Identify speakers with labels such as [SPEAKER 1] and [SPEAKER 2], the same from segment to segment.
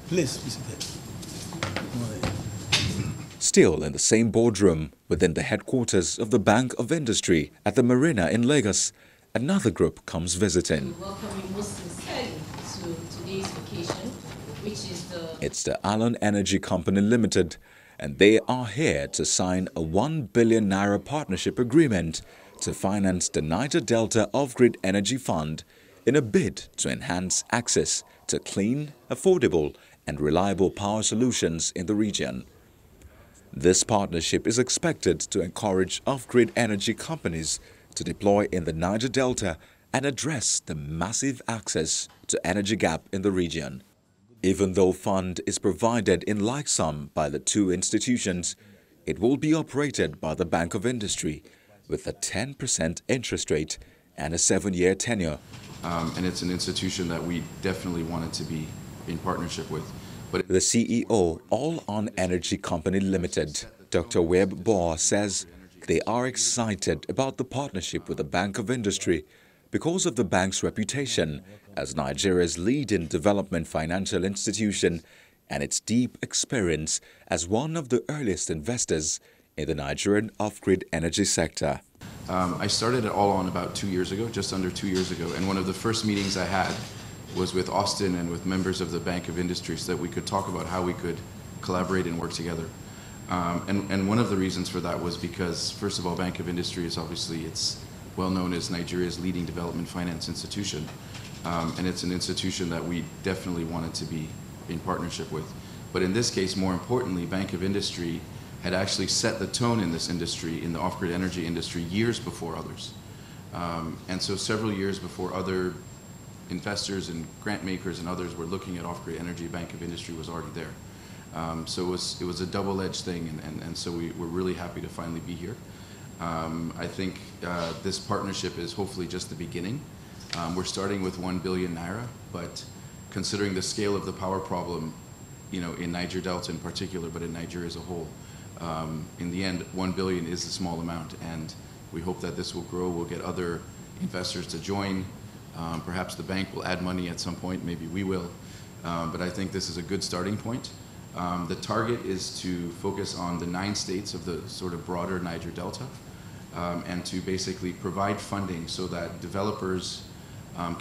[SPEAKER 1] Please, be seated.
[SPEAKER 2] Still in the same boardroom within the headquarters of the Bank of Industry at the Marina in Lagos, another group comes visiting.
[SPEAKER 3] We welcome you most sincerely to today's occasion, which is
[SPEAKER 2] It's the AllOnEnergy Company Limited, and they are here to sign a 1 billion naira partnership agreement to finance the Niger Delta Off-Grid Energy Fund in a bid to enhance access to clean, affordable and reliable power solutions in the region. This partnership is expected to encourage off-grid energy companies to deploy in the Niger Delta and address the massive access to energy gap in the region. Even though fund is provided in like sum by the two institutions, it will be operated by the Bank of Industry with a 10% interest rate and a 7-year tenure.
[SPEAKER 4] And it's an institution that we definitely wanted to be in partnership with. But
[SPEAKER 2] the CEO, AllOnEnergy Company Limited, Dr. Webb BoI, says they are excited about the partnership with the Bank of Industry because of the bank's reputation as Nigeria's leading development financial institution and its deep experience as one of the earliest investors in the Nigerian off-grid energy sector.
[SPEAKER 4] I started at AllOn about 2 years ago, just under 2 years ago, and one of the first meetings I had was with Austin and with members of the Bank of Industry so that we could talk about how we could collaborate and work together. And one of the reasons for that was because, first of all, Bank of Industry is obviously, it's well known as Nigeria's leading development finance institution. And it's an institution that we definitely wanted to be in partnership with. But in this case, more importantly, Bank of Industry had actually set the tone in this industry, in the off-grid energy industry, years before others. And so several years before other investors and grant makers and others were looking at off-grid energy, Bank of Industry was already there. So it was a double-edged thing, and so we're really happy to finally be here. I think this partnership is hopefully just the beginning. We're starting with 1 billion naira, but considering the scale of the power problem, you know, in Niger Delta in particular, but in Nigeria as a whole, in the end, 1 billion is a small amount, and we hope that this will grow. We'll get other investors to join. Perhaps the bank will add money at some point, maybe we will, but I think this is a good starting point. The target is to focus on the 9 states of the sort of broader Niger Delta, and to basically provide funding so that developers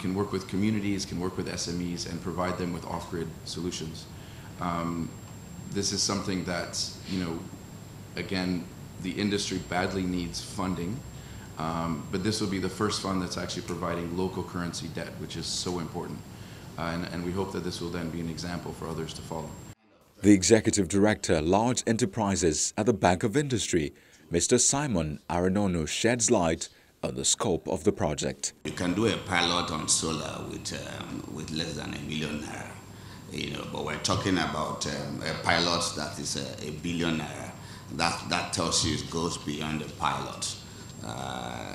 [SPEAKER 4] can work with communities, can work with SMEs, and provide them with off-grid solutions. This is something that, you know, again, the industry badly needs funding. But this will be the first fund that's actually providing local currency debt, which is so important. And we hope that this will then be an example for others to follow.
[SPEAKER 2] The Executive Director, Large Enterprises at the Bank of Industry, Mr. Simon Arenonu, sheds light on the scope of the project.
[SPEAKER 5] You can do a pilot on solar with less than #1 million naira, you know, but we're talking about a pilot that is #1 billion naira. That tells you it goes beyond the pilot.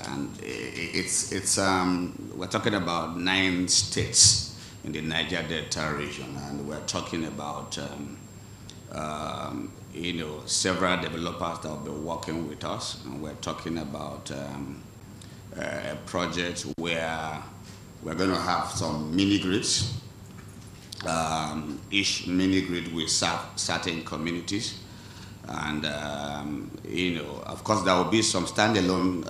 [SPEAKER 5] And we're talking about 9 states in the Niger Delta region, and we're talking about you know, several developers that will be working with us, and we're talking about a project where we're going to have some mini grids. Each mini grid will serve certain communities. And, you know, of course, there will be some standalone,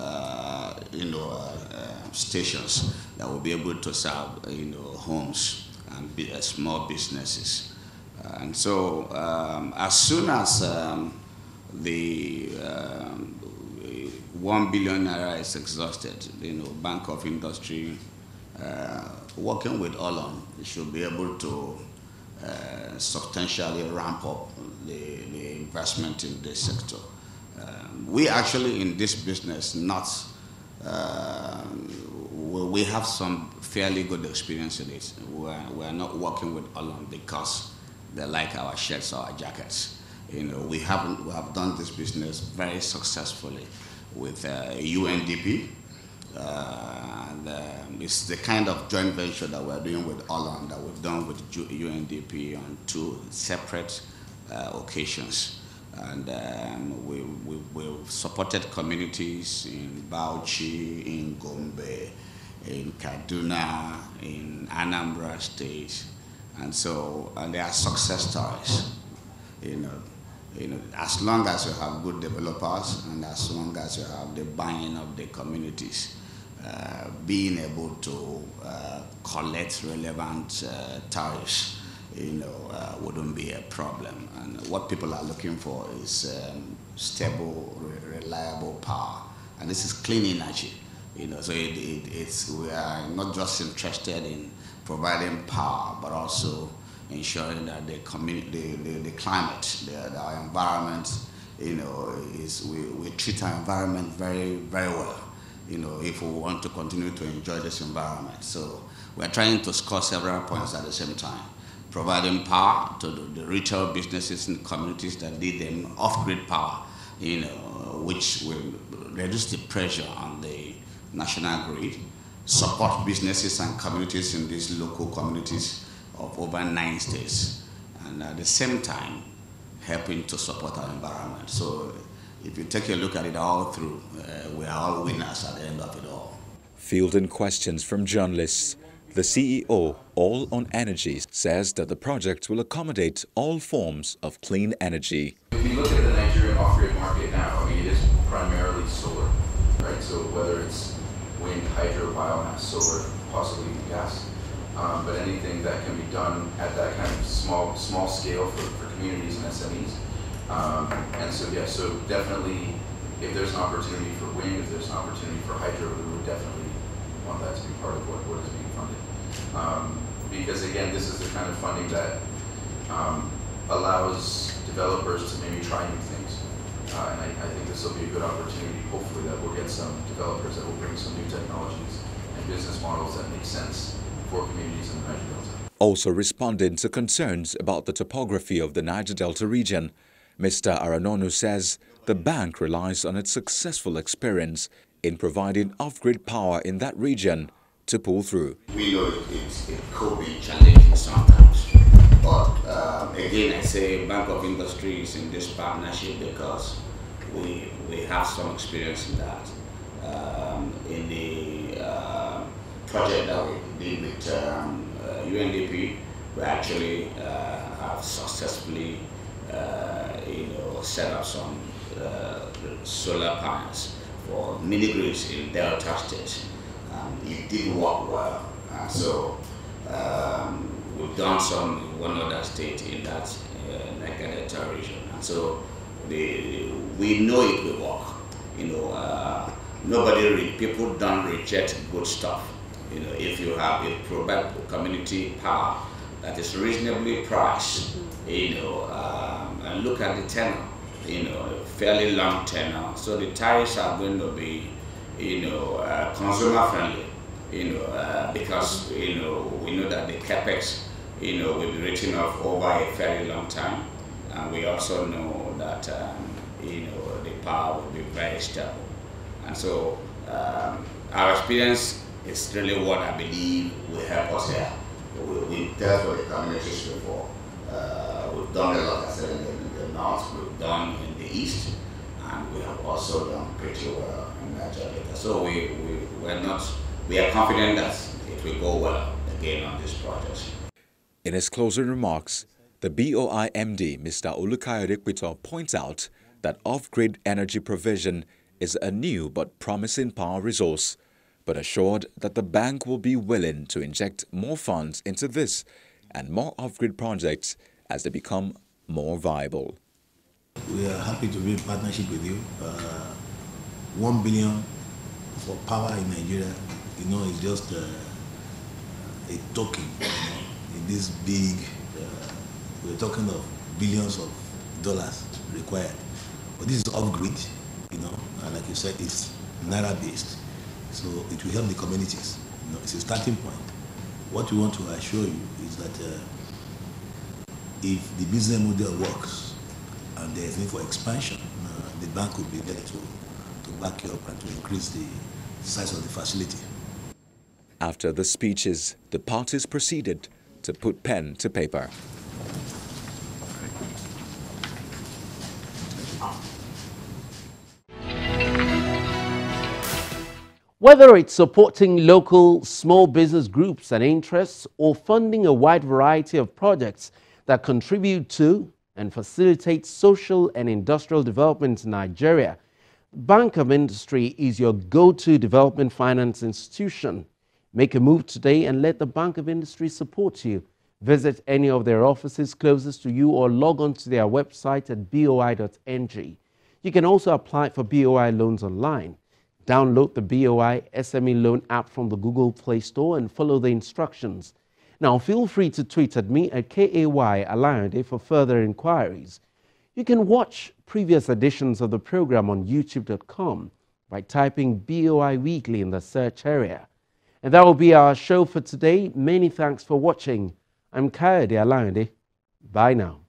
[SPEAKER 5] you know, stations that will be able to serve, you know, homes and small businesses. And so as soon as the 1 billion naira is exhausted, you know, Bank of Industry, working with AllOn, should be able to substantially ramp up the investment in this sector. We actually in this business we have some fairly good experience in it. We're not working with AllOn because they like our shirts or our jackets. You know, we have done this business very successfully with UNDP. It's the kind of joint venture that we're doing with AllOn that we've done with UNDP on 2 separate occasions. And we've supported communities in Bauchi, in Gombe, in Kaduna, in Anambra State, And so, and there are success stories, as long as you have good developers and as long as you have the buying of the communities, being able to collect relevant tariffs, wouldn't be a problem. And what people are looking for is stable, reliable power, and this is clean energy. So we are not just interested in providing power, but also ensuring that the community, the climate, our environment, we treat our environment very, very well. If we want to continue to enjoy this environment. So we're trying to score several points at the same time. Providing power to the retail businesses in communities that need them, off-grid power, which will reduce the pressure on the national grid, support businesses and communities in these local communities of over 9 states, and at the same time, helping to support our environment. So if you take a look at it all through, we are all winners at the end of it all.
[SPEAKER 2] Fielding questions from journalists, the CEO, AllOnEnergy, says that the project will accommodate all forms of clean energy.
[SPEAKER 4] If you look at the Nigerian off-grid market now, it is primarily solar, right? So whether it's wind, hydro, biomass, solar, possibly gas, but anything that can be done at that kind of small scale for communities and SMEs. And so, yeah, so definitely, if there's an opportunity for wind, if there's an opportunity for hydro, we would definitely want that to be part of what is being funded. Because again, this is the kind of funding that allows developers to maybe try new things. And I think this will be a good opportunity, hopefully, that we'll get some developers that will bring some new technologies and business models that make sense for communities in the Niger Delta.
[SPEAKER 2] Also responding to concerns about the topography of the Niger Delta region, Mr. Aranonu says the bank relies on its successful experience in providing off-grid power in that region to pull through.
[SPEAKER 5] We know it could be challenging sometimes, but again, I say Bank of Industry is in this partnership because we have some experience in that. In the project that we did with UNDP, we actually have successfully set up some solar panels for mini grids in Delta State. It did work well, and so we've done some in one other state in that Niger Delta region, and so we know it will work. People don't reject good stuff. If you provide community power that is reasonably priced, and look at the tenor, fairly long tenor. So the tariffs are going to be, consumer friendly, because, we know that the capex, will be written off over a fairly long time. And we also know that, the power will be very stable. And so our experience is really what I believe will help us here. We've dealt with the communities before. We've done a lot, I said, in the north, we've done in the east, and we have also done pretty well in Niger. So we are confident that it will go well again on this project.
[SPEAKER 2] In his closing remarks, the BoI MD, Mr. Olukayode Ekpito, points out that off-grid energy provision is a new but promising power resource, but assured that the bank will be willing to inject more funds into this and more off-grid projects as they become more viable.
[SPEAKER 1] We are happy to be in partnership with you. 1 billion for power in Nigeria, is just a token. In this big, we're talking of billions of dollars required. But this is off-grid, and like you said, it's Naira-based. So it will help the communities. It's a starting point. What we want to assure you is that if the business model works and there is need for expansion, the bank will be there to back you up and to increase the size of the facility.
[SPEAKER 2] After the speeches, the parties proceeded to put pen to paper.
[SPEAKER 6] Whether it's supporting local small business groups and interests or funding a wide variety of projects that contribute to and facilitate social and industrial development in Nigeria, Bank of Industry is your go-to development finance institution. Make a move today and let the Bank of Industry support you. Visit any of their offices closest to you or log on to their website at boi.ng. You can also apply for BoI loans online. Download the BoI SME loan app from the Google Play Store and follow the instructions. Now feel free to tweet at me at KAY_ALONENERGY for further inquiries. You can watch previous editions of the program on youtube.com by typing BoI Weekly in the search area. And that will be our show for today. Many thanks for watching. I'm Kayode Alaude. Bye now.